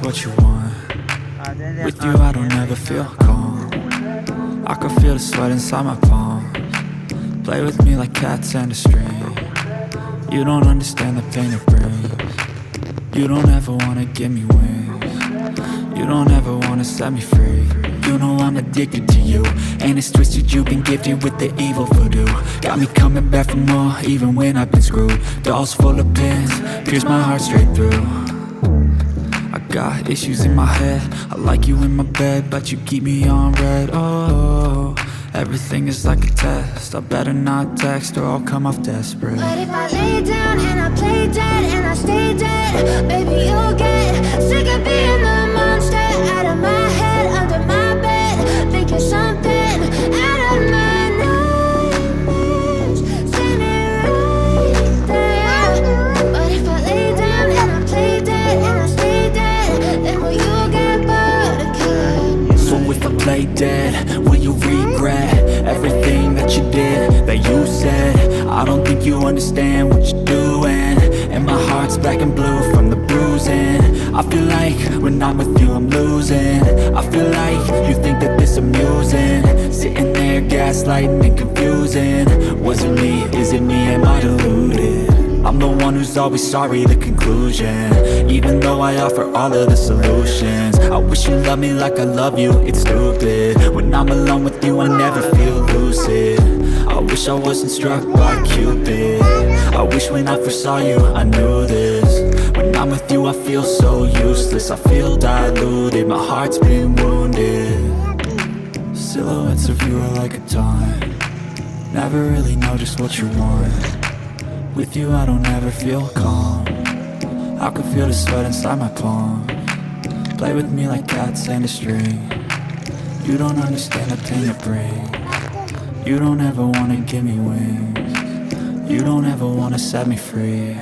what you want. With you I don't ever feel calm. I can feel the sweat inside my palms. Play with me like cats and a string. You don't understand the pain it brings. You don't ever wanna give me wings. You don't ever wanna set me free. You know I'm addicted to you, and it's twisted, you've been gifted with the evil voodoo. Got me coming back for more, even when I've been screwed. Dolls full of pins, pierce my heart straight through. I got issues in my head, I like you in my bed, but you keep me on red. Oh, everything is like a test, I better not text or I'll come off desperate. But if I lay down and I play dead and I stay dead, baby you'll get sick of being the monster out of my head, under my bed, thinking something out of my nightmares, seen it right there. But if I lay down and I play dead and I stay dead, then will you get bored of killing? So if I play dead, will you regret everything that you did, that you said? I don't think you understand what you're doing, and my heart's black and blue from the bruising. I feel like when I'm with you I'm losing. I feel like you think that this amusing, sitting there gaslighting and confusing. Was it me? Is it me? Am I deluded? I'm the one who's always sorry, the conclusion, even though I offer all of the solutions. I wish you loved me like I love you, it's stupid. When I'm alone with you I never feel lucid. I wish I wasn't struck by Cupid. I wish when I first saw you I knew this. When I'm with you I feel so useless, I feel diluted, my heart's been wounded. Silhouettes of you are like a taunt, never really know just what you want. With you I don't ever feel calm, I can feel the sweat inside my palms. Play with me like cats and a string. You don't understand the pain it brings. You don't ever wanna give me wings. You don't ever wanna set me free.